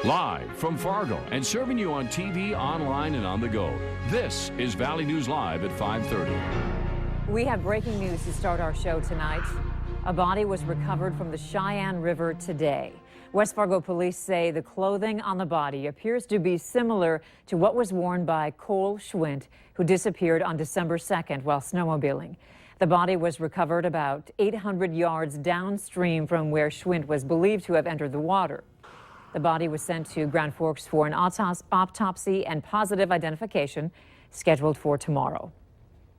Live from Fargo and serving you on TV, online, and on the go. This is Valley News Live at 5:30. We have breaking news to start our show tonight. A body was recovered from the Cheyenne River today. West Fargo police say the clothing on the body appears to be similar to what was worn by Cole Schwint, who disappeared on December 2nd while snowmobiling. The body was recovered about 800 yards downstream from where Schwint was believed to have entered the water. The body was sent to Grand Forks for an autopsy and positive identification scheduled for tomorrow.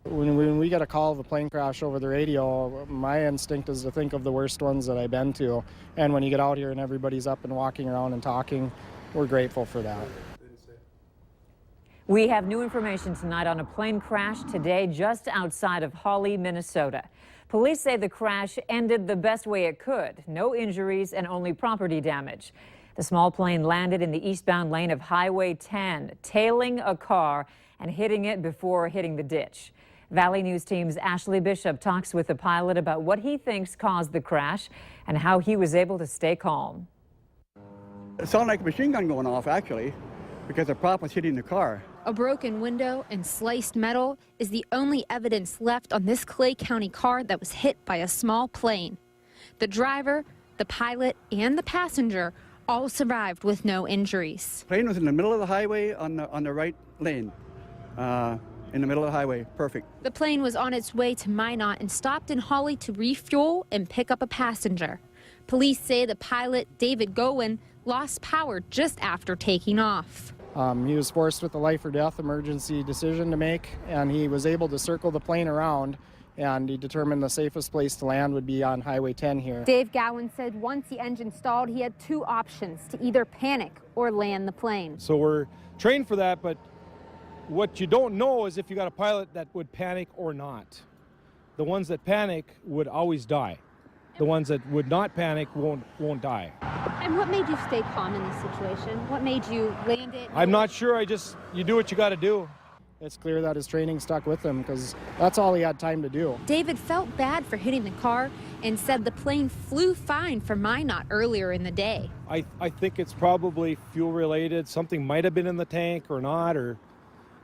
When we get a call of a plane crash over the radio, my instinct is to think of the worst ones that I've been to. And when you get out here and everybody's up and walking around and talking, we're grateful for that. We have new information tonight on a plane crash today just outside of Hawley, Minnesota. Police say the crash ended the best way it could. No injuries and only property damage. The small plane landed in the eastbound lane of Highway 10, tailing a car and hitting it before hitting the ditch. Valley News Team's Ashley Bishop talks with the pilot about what he thinks caused the crash and how he was able to stay calm. It sounded like a machine gun going off, actually, because the prop was hitting the car. A broken window and sliced metal is the only evidence left on this Clay County car that was hit by a small plane. The driver, the pilot, and the passenger all survived with no injuries. The plane was in the middle of the highway on the right lane, in the middle of the highway, perfect. The plane was on its way to Minot and stopped in Hawley to refuel and pick up a passenger. Police say the pilot, David Gowen, lost power just after taking off. He was forced with a life or death emergency decision to make, and he was able to circle the plane around, and he determined the safest place to land would be on Highway 10 here. Dave Gowen said once the engine stalled, he had two options: to either panic or land the plane. So we're trained for that, but what you don't know is if you got a pilot that would panic or not. The ones that panic would always die. The ones that would not panic won't die. And what made you stay calm in this situation? What made you land it? I'm not sure. You do what you got to do. It's clear that his training stuck with him because that's all he had time to do. David felt bad for hitting the car and said the plane flew fine from Minot earlier in the day. I think it's probably fuel related. Something might have been in the tank or not,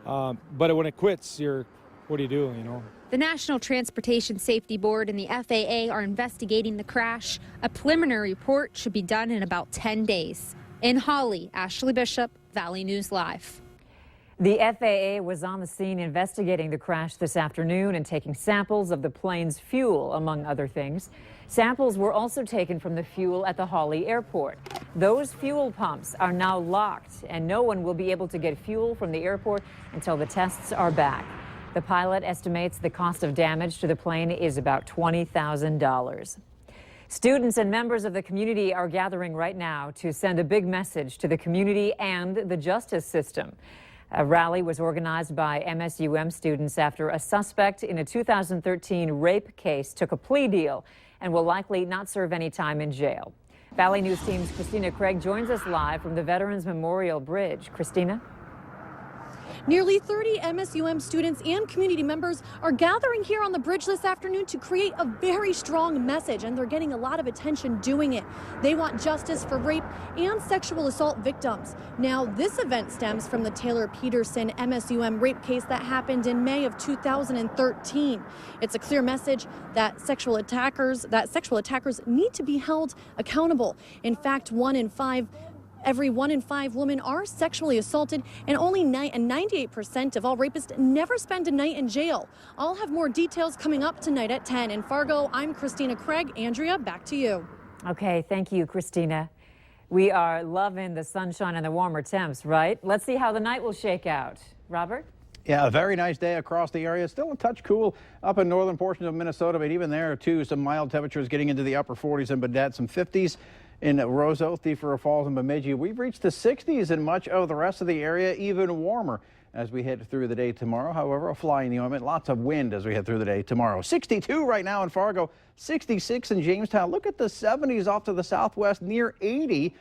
but when it quits, what do you do, you know? The National Transportation Safety Board and the FAA are investigating the crash. A preliminary report should be done in about 10 days. In Hawley, Ashley Bishop, Valley News Live. The FAA was on the scene investigating the crash this afternoon and taking samples of the plane's fuel, among other things. Samples were also taken from the fuel at the Hawley airport. Those fuel pumps are now locked, and no one will be able to get fuel from the airport until the tests are back. The pilot estimates the cost of damage to the plane is about $20,000. Students and members of the community are gathering right now to send a big message to the community and the justice system. A rally was organized by MSUM students after a suspect in a 2013 rape case took a plea deal and will likely not serve any time in jail. Valley News Team's Christina Craig joins us live from the Veterans Memorial Bridge. Christina? Nearly 30 MSUM students and community members are gathering here on the bridge this afternoon to create a very strong message, and they're getting a lot of attention doing it. They want justice for rape and sexual assault victims. Now, this event stems from the Taylor Peterson MSUM rape case that happened in May of 2013. It's a clear message that sexual attackers need to be held accountable. In fact, every 1 in 5 women are sexually assaulted, and only 98% of all rapists never spend a night in jail. I'll have more details coming up tonight at 10. In Fargo, I'm Christina Craig. Andrea, back to you. Okay, thank you, Christina. We are loving the sunshine and the warmer temps, right? Let's see how the night will shake out. Robert? Yeah, a very nice day across the area. Still a touch cool up in northern portions of Minnesota, but even there, too, some mild temperatures getting into the upper 40s in Baudette, some 50s in Roseau, Thief River Falls, and Bemidji. We've reached the 60s in much of the rest of the area, even warmer as we head through the day tomorrow. However, a fly in the ointment, lots of wind as we head through the day tomorrow. 62 right now in Fargo, 66 in Jamestown. Look at the 70s off to the southwest, near 80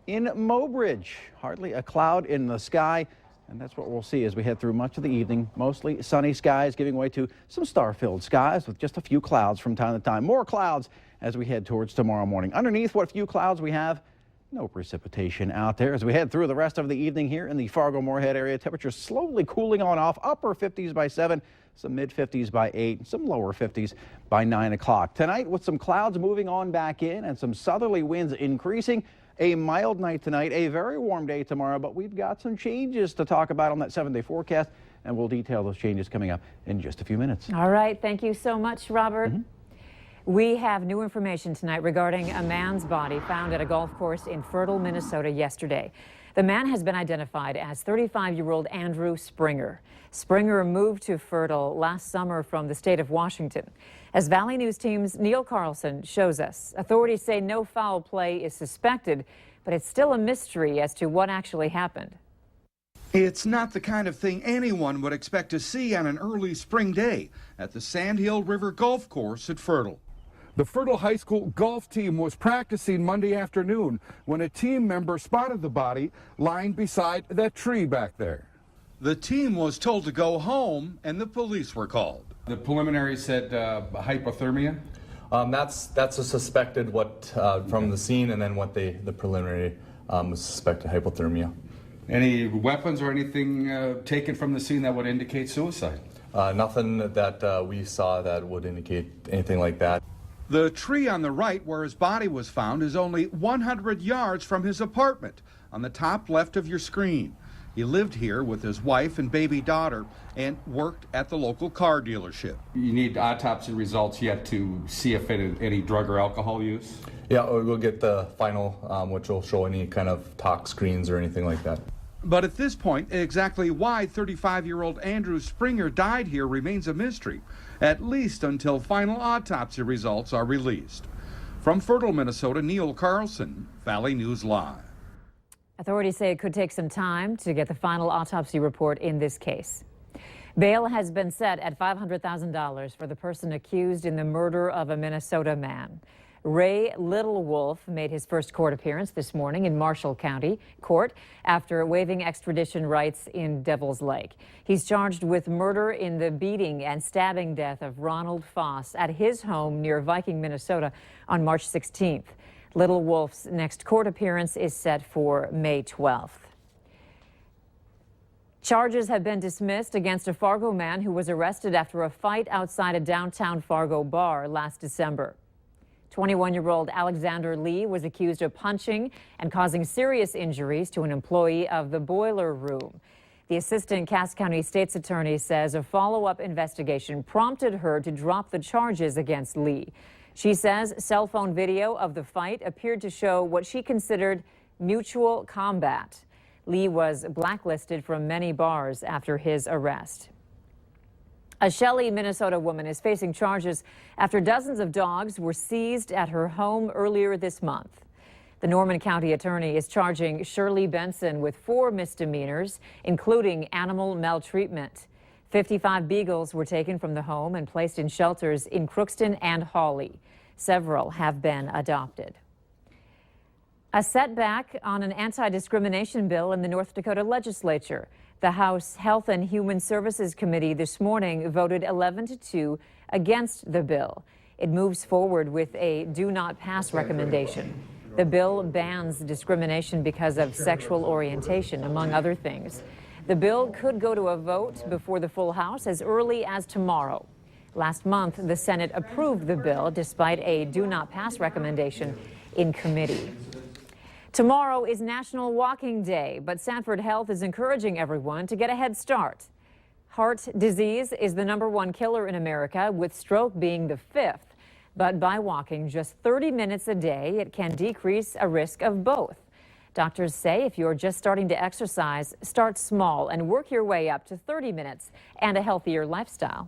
in Mobridge. Hardly a cloud in the sky. And that's what we'll see as we head through much of the evening. Mostly sunny skies giving way to some star-filled skies with just a few clouds from time to time. More clouds as we head towards tomorrow morning. Underneath what few clouds we have, No precipitation out there. As we head through the rest of the evening here in the Fargo-Moorhead area, temperatures slowly cooling on off. Upper 50s by 7, some mid-50s by 8, some lower 50s by 9 o'clock. Tonight, with some clouds moving on back in and some southerly winds increasing, a mild night tonight, a very warm day tomorrow, but we've got some changes to talk about on that 7-day forecast, and we'll detail those changes coming up in just a few minutes. All right. Thank you so much, Robert. We have new information tonight regarding a man's body found at a golf course in Fertile, Minnesota yesterday. The man has been identified as 35-year-old Andrew Springer. Springer moved to Fertile last summer from the state of Washington. As Valley News Team's Neil Carlson shows us, authorities say no foul play is suspected, but it's still a mystery as to what actually happened. It's not the kind of thing anyone would expect to see on an early spring day at the Sandhill River Golf Course at Fertile. The Fertile High School golf team was practicing Monday afternoon when a team member spotted the body lying beside that tree back there. The team was told to go home and the police were called. The preliminary said hypothermia. That's a suspected from the scene, and then what the preliminary was suspected hypothermia. Any weapons or anything taken from the scene that would indicate suicide? Nothing that we saw that would indicate anything like that. The tree on the right where his body was found is only 100 yards from his apartment on the top left of your screen. He lived here with his wife and baby daughter and worked at the local car dealership. You need autopsy results yet to see if any drug or alcohol use? Yeah, we'll get the final, which will show any kind of tox screens or anything like that. But at this point, exactly why 35-year-old Andrew Springer died here remains a mystery, at least until final autopsy results are released. From Fertile, Minnesota, Neil Carlson, Valley News Live. Authorities say it could take some time to get the final autopsy report in this case. Bail has been set at $500,000 for the person accused in the murder of a Minnesota man. Ray Littlewolf made his first court appearance this morning in Marshall County Court after waiving extradition rights in Devil's Lake. He's charged with murder in the beating and stabbing death of Ronald Foss at his home near Viking, Minnesota on March 16th. Littlewolf's next court appearance is set for May 12th. Charges have been dismissed against a Fargo man who was arrested after a fight outside a downtown Fargo bar last December. 21-year-old Alexander Lee was accused of punching and causing serious injuries to an employee of the boiler room. The assistant Cass County State's attorney says a follow-up investigation prompted her to drop the charges against Lee. She says cell phone video of the fight appeared to show what she considered mutual combat. Lee was blacklisted from many bars after his arrest. A Shelley, Minnesota woman is facing charges after dozens of dogs were seized at her home earlier this month. The Norman County attorney is charging Shirley Benson with 4 misdemeanors, including animal maltreatment. 55 beagles were taken from the home and placed in shelters in Crookston and Hawley. Several have been adopted. A setback on an anti-discrimination bill in the North Dakota legislature. The House Health and Human Services Committee this morning voted 11-2 against the bill. It moves forward with a do not pass recommendation. The bill bans discrimination because of sexual orientation, among other things. The bill could go to a vote before the full House as early as tomorrow. Last month, the Senate approved the bill despite a do not pass recommendation in committee. Tomorrow is National Walking Day, but Sanford Health is encouraging everyone to get a head start. Heart disease is the #1 killer in America, with stroke being the 5th. But by walking just 30 minutes a day, it can decrease a risk of both. Doctors say if you're just starting to exercise, start small and work your way up to 30 minutes and a healthier lifestyle.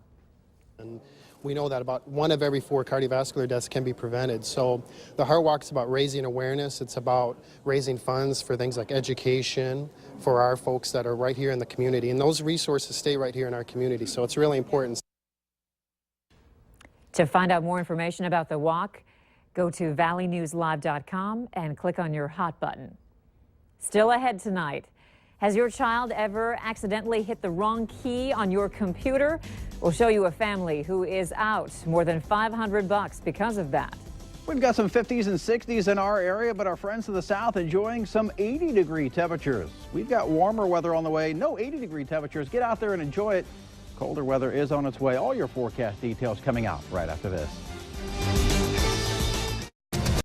And we know that about 1 of every 4 cardiovascular deaths can be prevented. So the Heart Walk is about raising awareness. It's about raising funds for things like education for our folks that are right here in the community. And those resources stay right here in our community. So it's really important. To find out more information about the walk, go to valleynewslive.com and click on your hot button. Still ahead tonight. Has your child ever accidentally hit the wrong key on your computer? We'll show you a family who is out more than $500 because of that. We've got some 50s and 60s in our area, but our friends to the south enjoying some 80-degree temperatures. We've got warmer weather on the way. No 80-degree temperatures. Get out there and enjoy it. Colder weather is on its way. All your forecast details coming out right after this.